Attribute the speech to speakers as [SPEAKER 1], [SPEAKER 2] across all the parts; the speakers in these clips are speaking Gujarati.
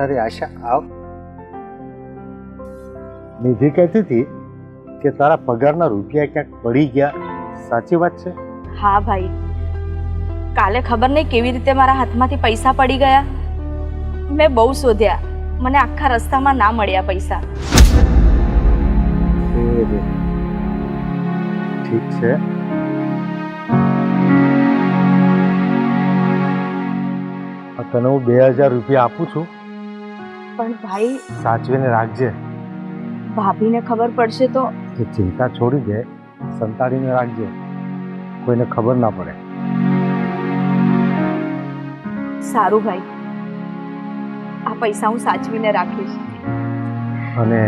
[SPEAKER 1] અરે આશા આવ. નિધિ કહેતી હતી કે તારા પગારના રૂપિયા ક્યાંક પડી ગયા, સાચી વાત છે?
[SPEAKER 2] હા ભાઈ, કાલે ખબર નહીં કેવી રીતે મારા હાથમાંથી પૈસા પડી ગયા. મેં બહુ શોધ્યા, મને આખા રસ્તામાં ના મળ્યા પૈસા.
[SPEAKER 1] ઠીક છે, તને હું 2000 રૂપિયા આપું છું,
[SPEAKER 2] પણ ભાઈ
[SPEAKER 1] સાચવીને રાખજે.
[SPEAKER 2] ભાભીને ખબર પડશે તો?
[SPEAKER 1] એ ચિંતા છોડી દે, સંતાડીને રાખજે, કોઈને ખબર ના પડે.
[SPEAKER 2] સારું ભાઈ, આ પૈસા હું સાચવીને રાખીશ.
[SPEAKER 1] અને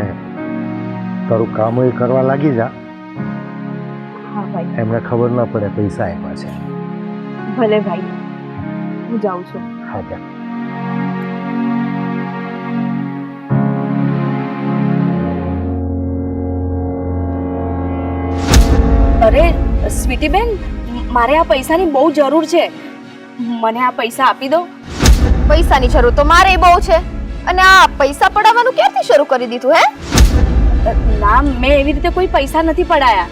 [SPEAKER 1] તારું કામ એ કરવા લાગી જા.
[SPEAKER 2] હા ભાઈ.
[SPEAKER 1] એમને ખબર ના પડે પૈસા આપ્યા છે.
[SPEAKER 2] ભલે ભાઈ, હું જાઉં છું.
[SPEAKER 1] હા જા.
[SPEAKER 2] અરે સ્વીટી બેન, મારે આ પૈસાની બહુ જરૂર છે. મને આ પૈસા આપી દો.
[SPEAKER 3] પૈસાની જરૂર તો મારે બહુ છે, અને આ પૈસા પડાવવાનું ક્યારથી શરૂ કરી દીધું હે?
[SPEAKER 2] ના, મેં એવી રીતે કોઈ પૈસા નથી પડાયા.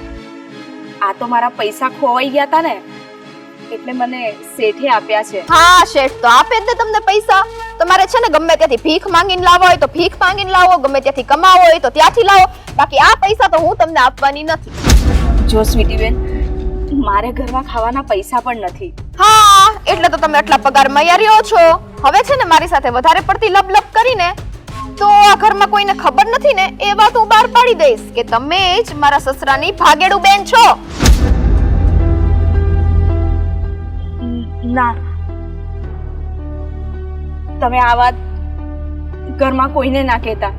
[SPEAKER 2] આ તો મારા પૈસા ખોવાઈ ગયા હતા ને, એટલે મને શેઠે આપ્યા છે.
[SPEAKER 3] હા, શેઠ તો આપે જ ને તમને પૈસા. તમારે છે ને ગમે ત્યાંથી ભીખ માંગીને લાવો હોય તો ભીખ માંગીને લાવો, ગમે ત્યાંથી કમાવો હોય તો ત્યાંથી લાવો. બાકી આ પૈસા તો હું તમને આપવાની નથી.
[SPEAKER 2] જો સ્વીટી બેન, મારે ઘરમાં ખાવાના પૈસા પણ નથી.
[SPEAKER 3] હા, એટલે તો તમે આટલા પગાર માં રહ્યો છો. હવે છે ને મારી સાથે વધારે પડતી લપ કરીને તો આ ઘરમાં કોઈને ખબર નથી ને એ વાત હું બહાર પાડી દઈશ કે તમે જ મારા સસરાની ભાગેડુ બેન છો.
[SPEAKER 2] ના, તમે આ વાત ઘરમાં કોઈને ના કહેતા.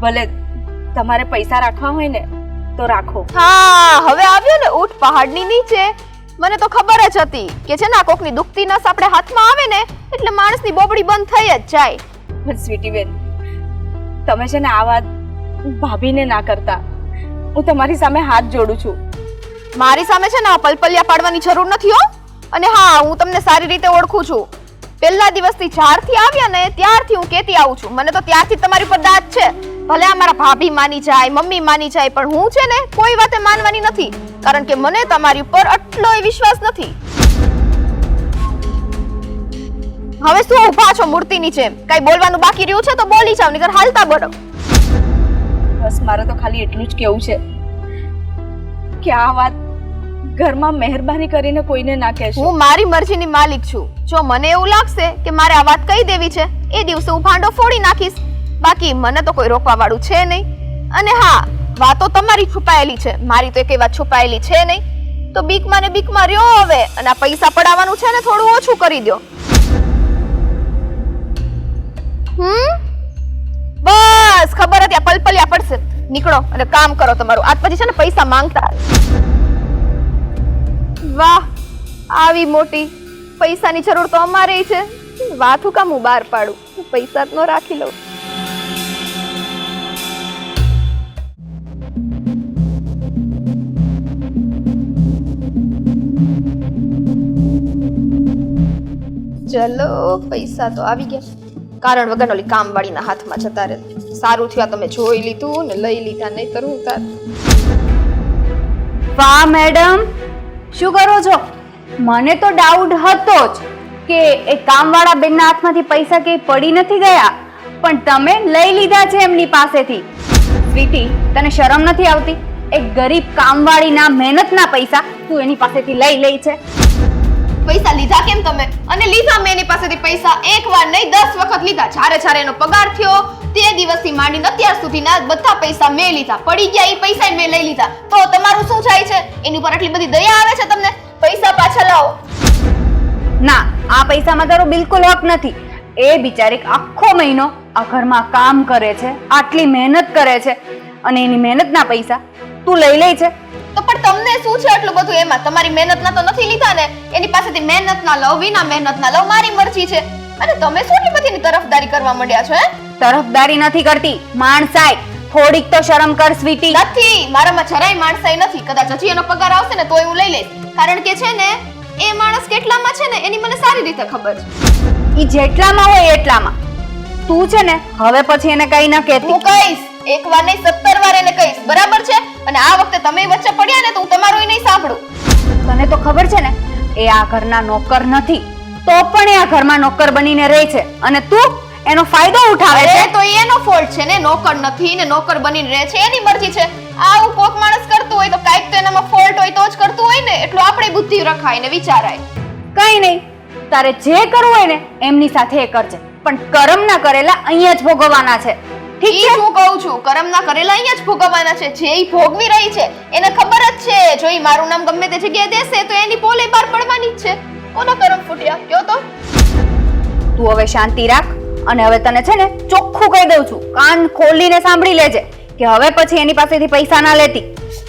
[SPEAKER 2] ભલે તમારે પૈસા રાખવા હોય ને તો રાખો.
[SPEAKER 3] હા, હવે આવ્યો ને ઊંટ પહાડની નીચે. મને તો ખબર જ હતી કે છે ને આ કોકની દુખતી નસ આપણે હાથમાં આવે ને એટલે માણસની બોબડી બંધ થઈ જ જાય.
[SPEAKER 2] પણ સ્વીટી બેન, તમે છે ને આ વાત ભાભીને ના કરતા. હું તમારી સામે હાથ જોડું છું.
[SPEAKER 3] મારી સામે છે ને આ પલપલિયા પાડવાની જરૂર નથી હો. અને હા, હું તમને સારી રીતે ઓળખું છું. પહેલા દિવસથી જ્યારથી આવ્યા ને ત્યારથી હું કહેતી આવું છું, મને તો ત્યારથી તમારી પર દાદ છે. ભલે અમારા ભાભી માની જાય, મમ્મી માની જાય, પણ હું છે ને કોઈ વાતે માનવાની નથી, કારણ કે મને તમારી ઉપર આટલોય વિશ્વાસ નથી. હવે શું ઊભા છો મૂર્તિની જેમ? કઈ બોલવાનું બાકી રહ્યું છે તો બોલી જાવ, નહીતર હાલતા બળો.
[SPEAKER 2] બસ મારે તો ખાલી એટલું જ કહેવું છે કે આ વાત ઘરમાં મહેરબાની કરીને કોઈને ના કહેશો. હું
[SPEAKER 3] મારી મરજીની માલિક છું. જો મને એવું લાગશે કે મારે આ વાત કહી દેવી છે, એ દિવસે હું ભાંડો ફોડી નાખીશ. બાકી મને તો કોઈ રોકવા વાળું છે નહીં. અને હા, વાતો તમારી છુપાયેલી છે, મારી તો એકેય વાત છુપાયેલી છે નહીં. તો બીકમાં ને બીકમાં રહ્યો હવે, અને આ પૈસા પડાવવાનું છે ને થોડું ઓછું કરી દો. બસ ખબર હતી આ પલપલિયા પડશે. નીકળો અને કામ કરો તમારું. આજ પછી છે ને પૈસા માંગતા. વાહ, આવી મોટી પૈસાની જરૂર તો અમારે છે. વાત હું કામ હું બહાર પાડું, પૈસા જ ન રાખી લઉં. ચલો, પૈસા તો આવી ગયા. કારણ વગર ઓલી કામવાળીના હાથમાં જતા રહે. સારું થયું તમે જોઈ લીધું ને લઈ લીધા, નહીં તો હું તાર.
[SPEAKER 4] વાહ મેડમ, શું કરો છો? મને તો ડાઉટ હતો જ કે એ કામવાળા બેનના હાથમાંથી પૈસા કે પડી નથી ગયા, પણ તમે લઈ લીધા છે એમની પાસેથી. સ્વીટી, તને શરમ નથી આવતી? એક ગરીબ કામવાળીના મહેનતના પૈસા તું એની પાસેથી લઈ છે.
[SPEAKER 3] પૈસા લીધા કેમ તમે? અને લીધા મેં એની પાસેથી પૈસા એક વાર નહીં 10 વખત લીધા. જ્યારે એનો પગાર થયો તે દિવસથી માંડીને અત્યાર સુધીના બધા પૈસા મેં લીધા. પડી ગયા એ પૈસા મેં લઈ લીધા. તો તમારું શું થાય છે? એની ઉપર આટલી બધી દયા આવે છે તમને? પૈસા પાછા લાવો.
[SPEAKER 4] ના, આ પૈસામાં તારો બિલકુલ હક નથી. એ બિચારી આખો મહિનો આ ઘરમાં કામ કરે છે, આટલી મહેનત કરે છે, અને એની મહેનતના પૈસા તું લઈ છે.
[SPEAKER 3] તો પણ તમને શું છે આટલું બધું એમાં? તમારી મહેનતના તો નથી લીધા ને. એની પાસેથી મહેનતના લવ, વિના મહેનતના લવ, મારી મરજી છે. અને તમે શું એટલી બધીની તરફદારી કરવા માંડ્યા છો?
[SPEAKER 4] તરફદારી નથી કરતી, માણસાઈ. થોડીક તો શરમ કર સ્વીટી.
[SPEAKER 3] નથી, મારામાં જરાય માણસાઈ નથી. કદાચ હજી એનો પગાર આવશે ને તોય હું લઈ લઈશ, કારણ કે છે ને એ માણસ કેટલામાં છે ને એની મને સારી રીતે ખબર છે.
[SPEAKER 4] ઈ જેટલામાં હોય એટલામાં. તું છે ને હવે પછી એને કઈ ના કહેતી.
[SPEAKER 3] હું કહીશ, એક વાર નહીં 17 વાર એને કહીશ, બરાબર છે? અને આ વખતે તમે વચ્ચે પડ્યા ને તો હું તમારું નહીં સાંભળું.
[SPEAKER 4] તને તો ખબર છે ને એ આ ઘરના નોકર નથી, તો પણ એ આ ઘરમાં નોકર બનીને રહે છે અને તું એનો ફાયદો ઉઠાવે છે.
[SPEAKER 3] અરે તો એનો ફોલ્ટ છે ને, નોકર નથી ને નોકર બનીને રહે છે, એની મરજી છે. આવું કોક માણસ કરતું હોય તો કાંઈક તો એનામાં ફોલ્ટ હોય તો જ કરતું હોય ને, એટલું આપણે બુદ્ધિ રખાય ને વિચારાય.
[SPEAKER 4] કઈ નહીં, તારે જે કરવું હોય ને એમની સાથે એ કરજે, પણ કરમ ના કરેલા અહીંયા જ ભોગવવાના છે. ઠીક
[SPEAKER 3] ઈ
[SPEAKER 4] છે?
[SPEAKER 3] હું કહું છું, કરમ ના કરેલા અહીંયા જ ભોગવવાના છે. જે ઈ ભોગવી રહી છે એને ખબર જ છે, જો ઈ મારું નામ ગમે તે જગ્યાએ દેશે તો એની પોલે બહાર પડવાની જ છે. કોનો કરમ ફૂટ્યા કયો તો?
[SPEAKER 4] તું હવે શાંતિ રાખ, અને હવે તને છે ને ચોખ્ખું કહી દઉં છું, કાન ખોલીને સાંભળી લેજે કે હવે પછી એની પાસેથી પૈસા ના લેતી.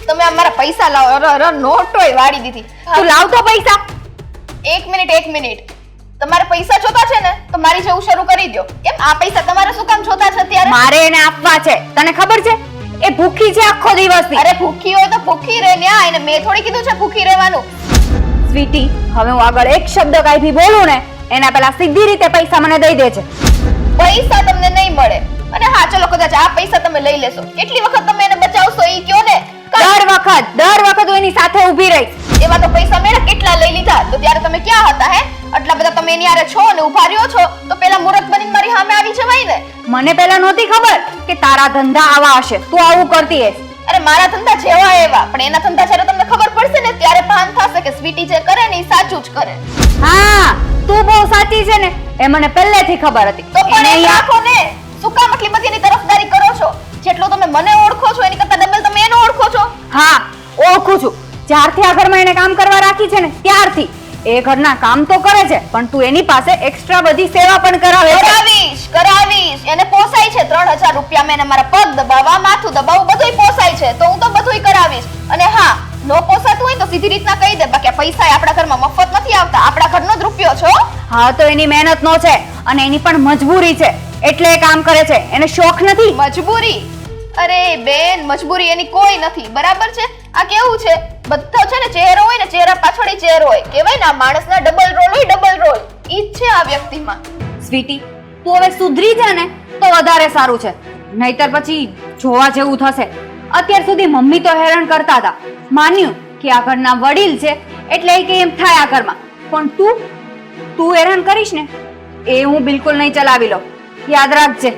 [SPEAKER 3] તમે અમારા પૈસા લાવો, નોટોય વાળી દીધી.
[SPEAKER 4] તું લાવતો પૈસા.
[SPEAKER 3] એક મિનિટ. તમારે પૈસા જોતા છે ને તો મારી જેવું શરૂ કરી દો. કેમ આ પૈસા તમારે શું કામ જોતા છે અત્યારે?
[SPEAKER 4] મારે એને આપવા છે, તને ખબર છે? એ ભૂખી છે આખો દિવસથી.
[SPEAKER 3] અરે ભૂખી હોય તો ભૂખી રહે ને, એને મેં થોડી કીધું છે ભૂખી રહેવાનું.
[SPEAKER 4] સ્વીટી, હવે હું આગળ એક શબ્દ કાંઈ બી બોલું ને એના પહેલા સીધી રીતે પૈસા મને દઈ દેજે.
[SPEAKER 3] પૈસા તમને નહીં મળે. અને હા ચલો, કદાચ આ પૈસા તમે લઈ લેશો, કેટલી વખત તમે એને બચાવશો ઈ કયો ને?
[SPEAKER 4] દર વખત હું એની સાથે ઊભી રહીશ.
[SPEAKER 3] એવા તો પૈસા મેં કેટલા લઈ લીધા, તો ત્યારે તમે ક્યાં હતા? હે, આટલા બધા તમે એની હારે છો ને ઉભા રહ્યો છો તો પેલા મુરત બનીને મારી સામે આવી જવાય ને.
[SPEAKER 4] મને પહેલા નહોતી ખબર કે તારા ધંધા આવા હશે, તું આવું કરતી હશે.
[SPEAKER 3] અરે મારા ધંધા જેવા એવા, પણ એના ધંધા જ્યારે તમને ખબર પડશે ને ત્યારે ભાન થશે કે સ્વીટી જે કરે ને એ સાચું જ કરે.
[SPEAKER 4] હા, તું બહુ સાચી છે ને, એ મને પહેલેથી ખબર હતી.
[SPEAKER 3] તો પણ
[SPEAKER 4] એને
[SPEAKER 3] એ રાખો ને, શું કામ આટલી બધી એની તરફદારી કરો છો? જેટલો તમે મને ઓળખો છો એની કરતા ડબલ તમે એને ઓળખો છો.
[SPEAKER 4] હા, ઓળખું છું. જ્યારથી આ ઘરમાં એને કામ કરવા રાખી છે ને ત્યારથી એ ઘરના કામ તો કરે છે, પણ તું એની પાસે એક્સ્ટ્રા બધી સેવા પણ કરાવે છે.
[SPEAKER 3] કરાવીશ. એને પોસાય છે 3000 રૂપિયા મેં મારા પગ દબાવવા, માથું દબાવવું બધુંય પોસાય છે, તો હું તો બધુંય કરાવીશ. અને હા, નો પોસાતું હોય તો સીધી રીતના કહી દે, બાકી પૈસા આપણા ઘરમાં મફત નથી આવતા, આપણા ઘરનો જ રૂપિયો છો.
[SPEAKER 4] હા, તો એની મહેનત નો છે અને એની પણ મજબૂરી છે, એટલે એ કામ કરે છે. એને શોખ નથી.
[SPEAKER 3] મજબૂરી? અરે બેન, મજબૂરી એની કોઈ નથી, બરાબર છે? આ કેવું છે, બધો છે ને ચહેરો હોય ને ચહેરા પાછળ ચહેરો હોય, કહેવાય ને આ માણસના ડબલ રોલ હોય, ડબલ રોલ ઈ જ છે આ વ્યક્તિમાં.
[SPEAKER 4] સ્વીટી, તું હવે સુધરી જા ને તો વધારે સારું છે, નહીતર પછી જોવા જેવું થશે. અત્યાર સુધી મમ્મી તો હેરાન કરતા હતા, માન્યું કે આ ઘરના વડીલ છે એટલે એ કે એમ થાય આ ઘરમાં, પણ તું હેરાન કરીશ ને એ હું બિલકુલ નહીં ચલાવી લઉં, યાદ રાખજે.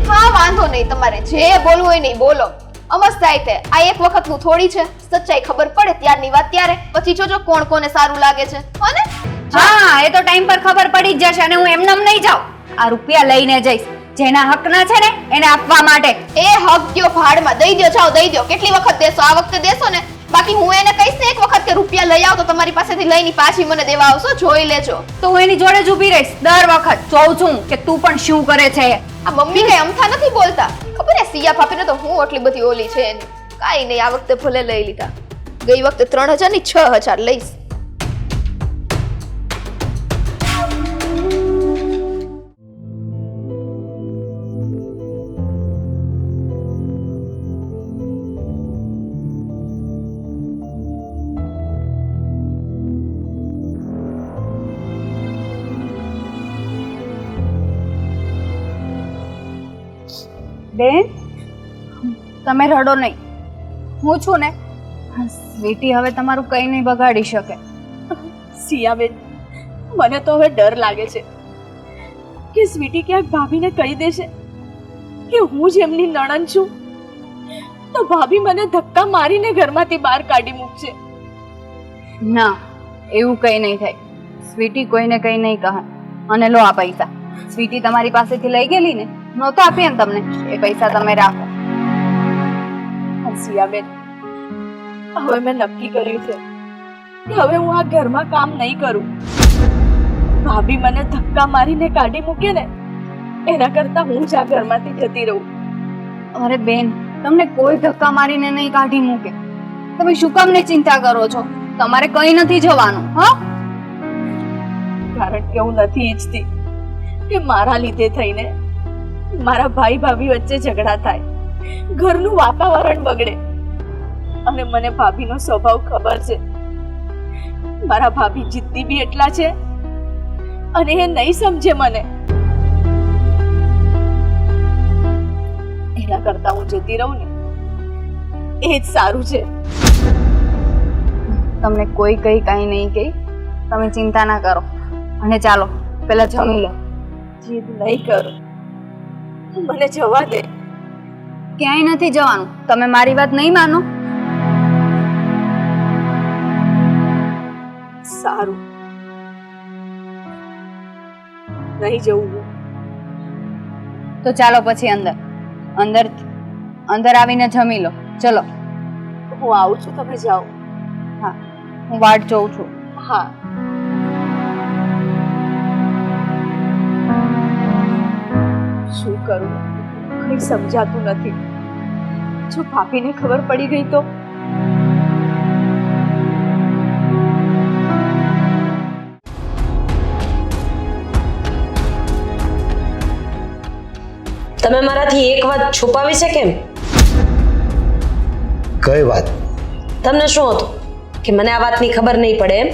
[SPEAKER 3] હા વાંધો નહીં, તમારે જે બોલવું હોય નહીં બોલો. અમસ્ત થાય તે આ એક વખતનું થોડી છે, સચ્ચાઈ ખબર પડે ત્યારની વાત ત્યારે, પછી જોજો કોણ કોને સારું લાગે છે. હોને?
[SPEAKER 4] હા, એ તો ટાઈમ પર ખબર પડી જ જશે, અને હું એમનેમ નહીં જાઉં, આ રૂપિયા લઈને જઈશ જેના હકના છે ને એને આપવા માટે.
[SPEAKER 3] એ હક દ્યો ભાડમાં, દઈ દ્યો, જાઓ દઈ દ્યો. કેટલી વખત દેશો? આ વખતે દેશો ને, બાકી હું એને કહીશ ને એક વખત કે રૂપિયા લઈ આવ તો તમારી પાસેથી લઈને પાછી મને દેવા આવશો, જોઈ લેજો.
[SPEAKER 4] તો હું એની જોડે જ ઊભી રહીશ દર વખત, જોઉં છું કે તું પણ શું કરે છે.
[SPEAKER 3] આ મમ્મી કઈ અમથા નથી બોલતા, ખબર હે સિયા ભાભીને તો હું આટલી બધી ઓલી છે એની. કાઈ નહીં, આ વખતે ભલે લઈ લીધા, ગઈ વખતે 3000 ની 6000 લઈશ.
[SPEAKER 4] બેન, તમે રડો નહીં, હું છું ને. સ્વીટી હવે તમારું કંઈ નહીં બગાડી શકે.
[SPEAKER 2] સિયાબેન, મને તો હવે ડર લાગે છે કે સ્વીટી ક્યાંક ભાભીને કહી દેશે કે હું જ એમની નણંદ છું, તો ભાભી મને ધક્કા મારીને ઘરમાંથી બહાર કાઢી મૂકશે.
[SPEAKER 4] ના, એવું કંઈ નહીં થાય. સ્વીટી કોઈને કંઈ નહીં કહે. અને લો આ પૈસા, સ્વીટી તમારી પાસેથી લઈ ગયેલી ને, નહોતો આપી ને તમને, એ પૈસા તમે રાખો.
[SPEAKER 2] સિયાબેન, હવે મેં નક્કી કર્યું છે કે હવે હું આ ઘરમાં કામ નહીં કરું. ભાભી મને ધક્કા મારીને કાઢી મૂકે ને એના કરતા હું જ આ ઘરમાંથી જતી રહું.
[SPEAKER 4] અરે બેન, તમને કોઈ ધક્કા મારીને નહીં કાઢી મૂકે. તમે શું કામને ચિંતા કરો છો? તમારે કંઈ નથી જવાનું. હા,
[SPEAKER 2] કારણ કે હું નથી ઈચ્છતી કે મારા લીધે થઈને મારા ભાઈ ભાભી વચ્ચે ઝઘડા થાય, ઘરનું વાતાવરણ બગડે. અને મને ભાભીનો સ્વભાવ ખબર છે. મારા ભાભી જિદ્દી બી એટલા છે અને એ નહીં સમજે મને. એના કરતા હું જતી રહું ને એ જ સારું છે.
[SPEAKER 4] તમને કોઈ કઈ કાંઈ નહીં કહી, તમે ચિંતા ના કરો. અને ચાલો પેલા જમી લો.
[SPEAKER 2] જીદ નહીં કરું, મને જવા દે.
[SPEAKER 4] ક્યાંય નથી જવાનું. તમે મારી વાત નહીં માનો.
[SPEAKER 2] સારું, નહીં જવું હું.
[SPEAKER 4] તો ચાલો પછી અંદર અંદર અંદર આવીને જમી લો. ચલો.
[SPEAKER 2] હું આવું છું, તમે જાઓ.
[SPEAKER 4] હા, હું વાટ જોઉં છું.
[SPEAKER 2] હા. શું કરું, કઈ સમજાતું નથી. જો ભાભીને ખબર પડી ગઈ તો?
[SPEAKER 5] તમે મારાથી એક વાત છુપાવી છે કેમ?
[SPEAKER 1] કઈ વાત?
[SPEAKER 5] તમને શું હતું કે મને આ વાતની ખબર નહીં પડે એમ?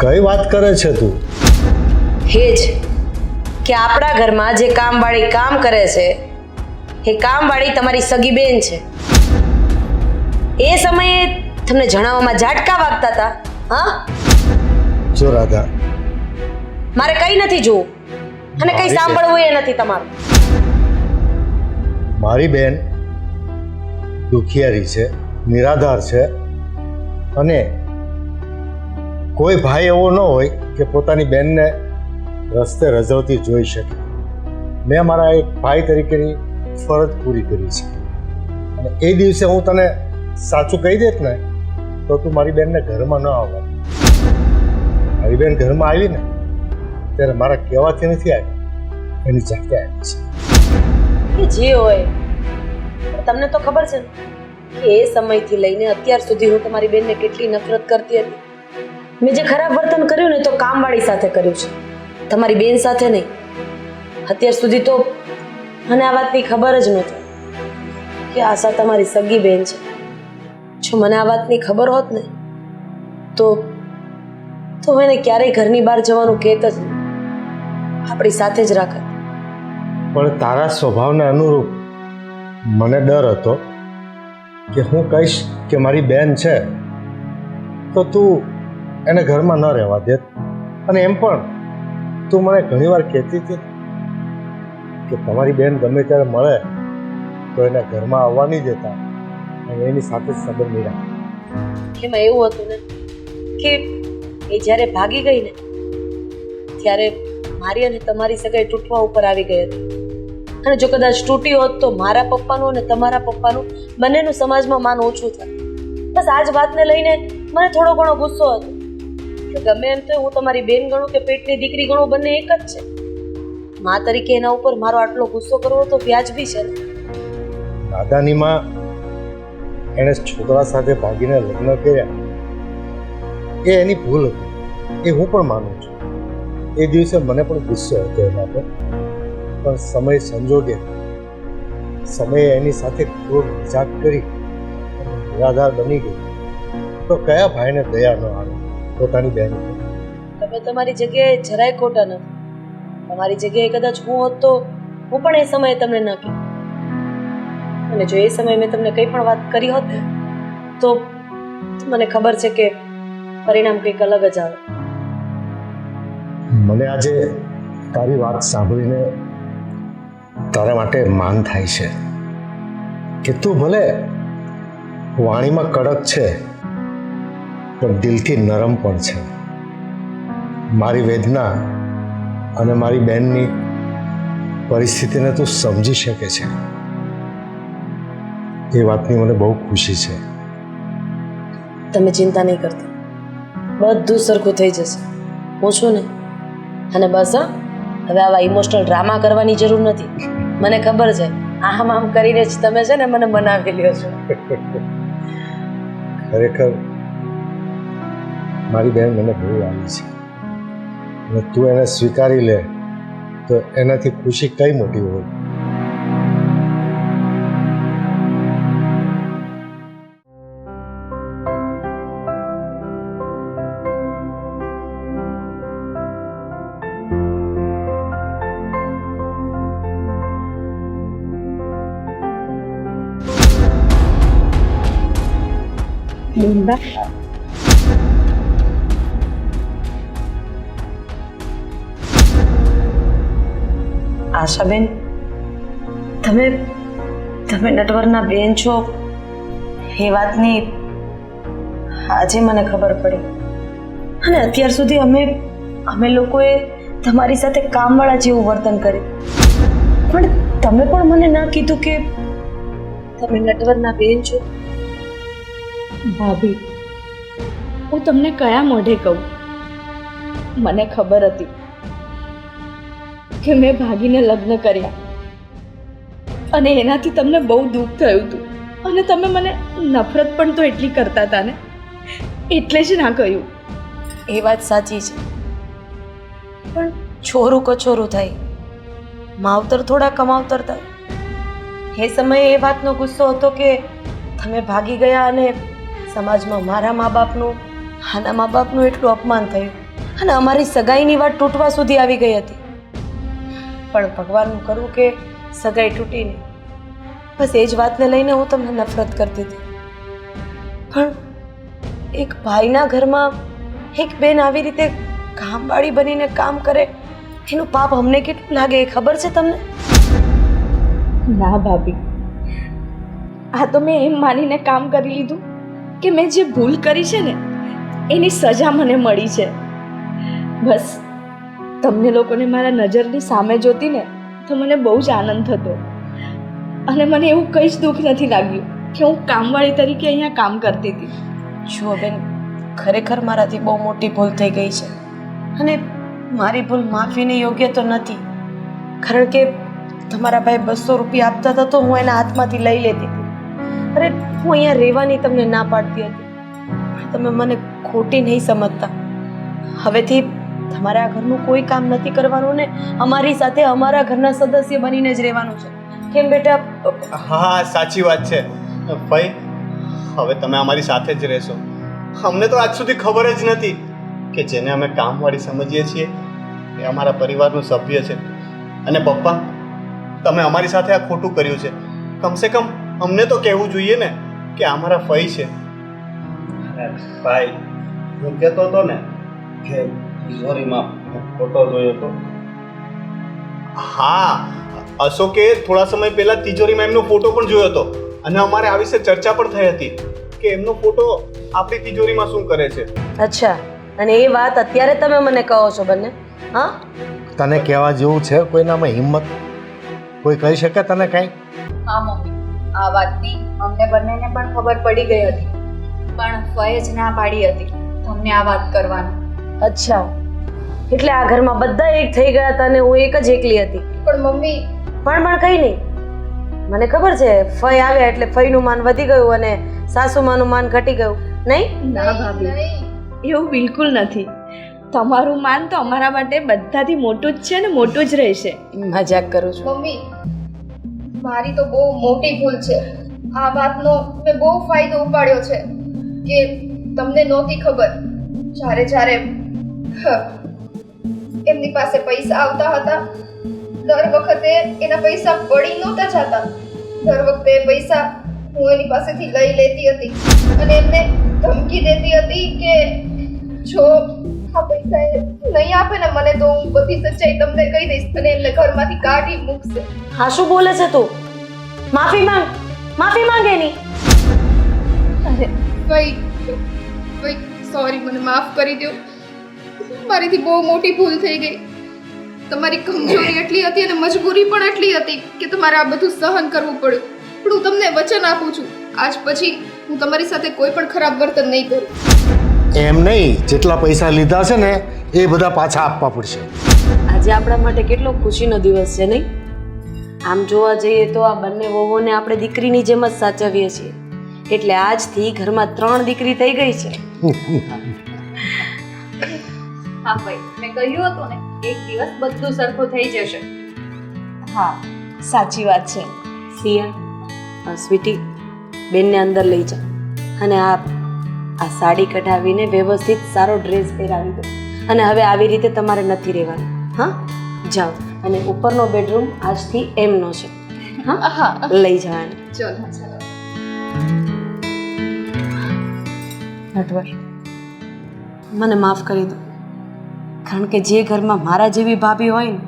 [SPEAKER 1] કઈ વાત કરે છે તું?
[SPEAKER 5] હે જ કે આપણા ઘરમાં જે કામવાળી કામ કરે છે એ કામવાળી તમારી સગી બેન છે. એ સમયે તમને જણાવવામાં ઝાટકા વાગતા હતા. હા
[SPEAKER 1] જો રાધા,
[SPEAKER 5] મારે કઈ નથી જોવું અને કઈ સાંભળવું એ નથી તમારું.
[SPEAKER 1] મારી બેન દુખિયારી છે, નિરાધાર છે, અને કોઈ ભાઈ એવો ન હોય કે પોતાની બેનને રસ્તે રઝળતી જોઈ શકે. મેં મારા એક ભાઈ તરીકેની ફરજ પૂરી કરી છે, અને એ દિવસે હું તને સાચું કહી દેત ને તો તું મારી બેનને ઘરમાં ન આવવા. મારી બેન ઘરમાં આવી ને ત્યારે મારા કહેવાથી નથી આવી, એની જાતે આવી છે.
[SPEAKER 5] એ જે હોય, તમને તો ખબર છે ને કે એ સમયથી લઈને અત્યાર સુધી હું તમારી બેનને કેટલી નફરત કરતી હતી. મેં જે ખરાબ વર્તન કર્યું ને તો કામવાળી સાથે કર્યું છે, તમારી બેન સાથે નહીં. અત્યાર સુધી તો મને આ વાતની ખબર જ નહોતી કે આશા તમારી સગી બેન છે. જો મને આ વાતની ખબર હોત ને તો હું એને ક્યારેય ઘરની બહાર જવાનું કહેત જ નહીં, આપણી સાથે જ રાખત.
[SPEAKER 1] પણ તારા સ્વભાવને અનુરૂપ મને ડર હતો કે હું કહીશ કે મારી બેન છે તો તું એને ઘરમાં ન રહેવા દેત. અને એમ પણ તું મને ઘણીવાર કહેતી હતી કે તમારી બેન ગમે ત્યારે મળે તો એને ઘરમાં આવવા નહીં દેતા અને એની સાથે જ સંબંધ નહીં રાખે.
[SPEAKER 5] એમાં એવું હતું ને કે એ જ્યારે ભાગી ગઈ ને ત્યારે મારી અને તમારી સગાઈ તૂટવા ઉપર આવી ગઈ હતી. અને જો કદાચ તૂટી હોત તો મારા પપ્પાનું અને તમારા પપ્પાનું બંનેનું સમાજમાં માન ઓછું થાય. બસ આ જ વાતને લઈને મને થોડો ઘણો ગુસ્સો હતો કે ગમે એમ તો હું તમારી બેન ગણું કે પેટની દીકરી ગણું, બંને એક જ છે. મા તરીકે એના ઉપર મારો આટલો ગુસ્સો કરવો તો વ્યાજબી છે ને.
[SPEAKER 1] દાદાની માં એણે છોકરા સાથે ભાગીને લગ્ન કર્યા એ એની ભૂલ હતી, એ હું પણ માનું છું. એ દિવસે મને પણ ગુસ્સો હતો એના પર, પણ સમય સંજોગે સમયે એની સાથે ક્રોધ મજાક કરી અને નિરાધાર બની ગઈ તો કયા ભાઈને દયા ન આવે પોતાની બહેન ઉપર?
[SPEAKER 5] તમે તમારી જગ્યાએ જરાય ખોટા નથી. તમારી જગ્યાએ કદાચ હું હોત તો હું પણ એ સમયે તમને ન કહી. અને જો એ સમયે મેં તમને કંઈ પણ વાત કરી હોત ને તો મને ખબર છે કે પરિણામ કંઈક અલગ જ આવે.
[SPEAKER 1] મને આજે તારી વાત સાંભળીને તારા માટે માન થાય છે કે તું ભલે વાણીમાં કડક છે પણ દિલથી નરમ પણ છે. મારી વેદના અને મારી બહેનની પરિસ્થિતિને તું સમજી શકે છે, એ વાતની મને બહુ ખુશી છે.
[SPEAKER 5] તમે ચિંતા નહીં કરતા, બધું સરખું થઈ જશે. હું છું ને. અને બસ હવે આવા ઇમોશનલ ડ્રામા કરવાની જરૂર નથી. મને ખબર છે આમ આમ કરીને જ તમે છે ને મને મનાવી લ્યો છો.
[SPEAKER 1] ખરેખર મારી બહેન મને બહુ આવી છે અને તું એને સ્વીકારી લે તો એનાથી ખુશી કઈ મોટી હોય.
[SPEAKER 2] બુંદા
[SPEAKER 5] આશાબેન, તમે તમે નટવરના બેન છો એ વાતની આજે મને ખબર પડી. અને અત્યાર સુધી અમે લોકોએ તમારી સાથે કામવાળા જેવું વર્તન કર્યું, પણ તમે પણ મને ના કીધું કે તમે નટવરના બેન છો.
[SPEAKER 2] ભાભી, હું તમને કયા મોઢે કહું? મને ખબર હતી કે મેં ભાગીને લગ્ન કર્યા અને એનાથી તમને બહુ દુઃખ થયું હતું અને તમે મને નફરત પણ તો એટલી કરતા હતા ને, એટલે જ ના કહ્યું.
[SPEAKER 5] એ વાત સાચી છે, પણ છોરું કછોરું થાય, માવતર થોડા કમાવતર થાય. એ સમયે એ વાતનો ગુસ્સો હતો કે તમે ભાગી ગયા અને સમાજમાં મારા મા બાપનું, આના મા બાપનું એટલું અપમાન થયું અને અમારી સગાઈની વાત તૂટવા સુધી આવી ગઈ હતી. પણ ભગવાનનું કરવું કે સગાઈ તૂટી નહીં. બસ એ જ વાતને લઈને હું તમને નફરત કરતી હતી. પણ એક ભાઈના ઘરમાં એક બેન આવી રીતે કામવાળી બનીને કામ કરે એનું પાપ અમને કેટલું લાગે એ ખબર છે તમને?
[SPEAKER 2] ના ભાભી, આ તો મેં એમ માનીને કામ કરી લીધું કે મેં જે ભૂલ કરી છે ને એની સજા મને મળી છે. બસ તમને લોકોને મારા નજરની સામે જોતી ને તો મને બહુ જ આનંદ થતો અને મને એવું કંઈ જ દુઃખ નથી લાગ્યું કે હું કામવાળી તરીકે અહીંયા કામ કરતી હતી.
[SPEAKER 5] જુઓ બેન, ખરેખર મારાથી બહુ મોટી ભૂલ થઈ ગઈ છે અને મારી ભૂલ માફીને યોગ્ય તો નથી. કારણ કે તમારા ભાઈ 200 રૂપિયા આપતા હતા તો હું એના હાથમાંથી લઈ લેતી હતી. અરે હું અહીંયા રહેવાની તમને ના પાડતી હતી, પણ તમે મને ખોટી નહીં સમજતા. હવેથી તમારે આ ઘરનું કોઈ કામ નથી કરવાનું ને અમારી સાથે અમારા ઘરના સદસ્ય બનીને જ રહેવાનું છે. કેમ બેટા?
[SPEAKER 6] હા, સાચી વાત છે ભાઈ. હવે તમે અમારી સાથે જ રહેશો. અમને તો આજ સુધી ખબર જ નથી કે જેને અમે કામવાળી સમજીએ છીએ એ અમારા પરિવારનું સભ્ય છે. અને પપ્પા, તમે અમારી સાથે આ ખોટું કર્યું છે. કમસે કમ અમને તો કહેવું જોઈએ ને કે અમારા ફઈ છે.
[SPEAKER 7] ભાઈ, હું કહેતો હતો ને કે તિજોરીમાં ફોટો જોયો હતો.
[SPEAKER 6] હા, અશોકે થોડા સમય પહેલા તિજોરીમાં એમનો ફોટો પણ જોયો હતો અને અમારે આ વિશે ચર્ચા પણ થઈ હતી કે એમનો ફોટો આપણી તિજોરીમાં શું કરે છે.
[SPEAKER 5] અચ્છા, અને એ વાત અત્યારે તમે મને કહો છો બંને? હા,
[SPEAKER 1] તને કહેવા જેવું છે? કોઈનામાં હિંમત? કોઈ કહી શકે તને કાંઈ?
[SPEAKER 4] હા મમ્મી, આ વાતની અમને બંનેને પણ ખબર પડી ગઈ હતી, પણ ફઈએ જ ના પાડી હતી તમને આ વાત કરવાની.
[SPEAKER 5] અચ્છા, એટલે આ ઘરમાં બધા એક થઈ ગયા હતા અને હું એક જ એકલી હતી.
[SPEAKER 3] પણ મમ્મી,
[SPEAKER 5] પણ કંઈ નહીં, મને ખબર છે ફઈ આવ્યા એટલે ફઈનું માન વધી ગયું અને સાસુમાનું માન ઘટી ગયું. નહીં?
[SPEAKER 2] ના ભાભી, એવું બિલકુલ નથી. તમારું માન તો અમારા માટે બધાથી મોટું જ છે ને મોટું જ રહેશે.
[SPEAKER 5] મજાક કરું છું.
[SPEAKER 3] મમ્મી, મારી તો બહુ મોટી ભૂલ છે. આ વાતનો મેં બહુ ફાયદો ઉપાડ્યો છે કે તમને નહોતી ખબર. જ્યારે એમની પાસે પૈસા આવતા હતા દર વખતે એના પૈસા પડી નહોતા જતા. દર વખતે પૈસા હું એની પાસેથી લઈ લેતી હતી અને એમને ધમકી દેતી હતી કે જો આ પૈસા એ નહીં આપે ને મને તો હું બધી સચ્ચાઈ તમને કહી દઈશ અને એમને ઘરમાંથી કાઢી મૂકશે.
[SPEAKER 5] હા, શું બોલે છે તું? માફી માંગ, માફી માંગ એની.
[SPEAKER 2] અરે
[SPEAKER 3] ભાઈ સોરી, મને માફ કરી દો. મારીથી બહુ મોટી ભૂલ થઈ ગઈ. તમારી કમજોરી એટલી હતી અને મજબૂરી પણ એટલી હતી કે તમારે આ બધું સહન કરવું પડ્યું. પણ હું તમને વચન આપું છું, આજ પછી હું તમારી સાથે કોઈ પણ ખરાબ વર્તન નહીં કરું.
[SPEAKER 1] એમ નહીં, જેટલા પૈસા લીધા છે ને એ બધા પાછા આપવા પડશે.
[SPEAKER 5] આજે આપણા માટે કેટલો ખુશીનો દિવસ છે, નહીં? આમ જોવા જઈએ તો આ બંને વહુઓને આપણે દીકરીની જેમ જ સાચવીએ છીએ. એટલે આજથી ઘરમાં 3 દીકરી થઈ ગઈ છે.
[SPEAKER 4] હા ભાઈ, મેં કહ્યું હતું ને એક દિવસ બધું સરખું થઈ જશે.
[SPEAKER 2] હા, સાચી વાત છે.
[SPEAKER 5] સિયા, સ્વીટી, બેનને અંદર લઈ જા અને આ સાડી કઢાવીને વ્યવસ્થિત સારો ડ્રેસ પહેરાવી દો. અને હવે આવી રીતે તમારે નથી રહેવાનું. હા, જાઓ. અને ઉપરનો બેડરૂમ આજથી એમનો છે. હા, લઈ જવાનું.
[SPEAKER 3] ચલો.
[SPEAKER 5] નટવર, મને માફ કરી દો, કારણ કે જે ઘરમાં મારા જેવી ભાભી હોય ને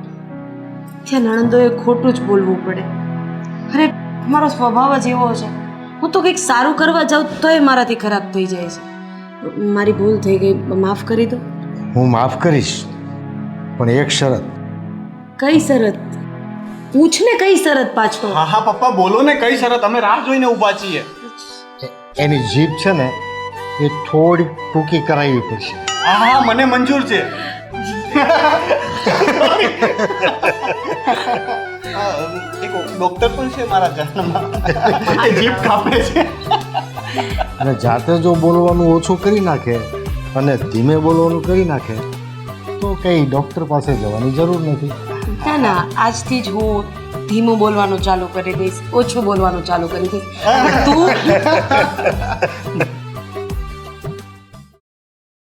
[SPEAKER 5] ત્યાં નણંદોએ ખોટું જ બોલવું પડે. અરે મારો સ્વભાવ જ એવો છે, હું તો કંઈક સારું કરવા જાઉં તોય મારાથી ખરાબ થઈ જાય છે. મારી ભૂલ થઈ ગઈ, માફ કરી દો.
[SPEAKER 1] હું માફ કરીશ, પણ એક શરત.
[SPEAKER 5] કઈ શરત? પૂછ ને કઈ શરત પાછો.
[SPEAKER 6] હા હા પપ્પા બોલો ને, કઈ શરત? અમે રાહ જોઈને ઊભા છીએ.
[SPEAKER 1] એની જીભ છે ને એ થોડી ટૂંકી કરાવવી પડશે.
[SPEAKER 6] હા હા મને મંજૂર છે. એક ડોક્ટર પણ છે મારા જાણમાં, એ જીભ કાપે છે.
[SPEAKER 1] અને જાતે જો બોલવાનું ઓછું કરી નાખે અને ધીમે બોલવાનું કરી નાખે તો કંઈ ડૉક્ટર પાસે જવાની જરૂર નથી.
[SPEAKER 5] ના ના, આજથી જ હું ધીમું બોલવાનું ચાલુ કરી દઈશ, ઓછું બોલવાનું ચાલુ કરી દઈશ. તું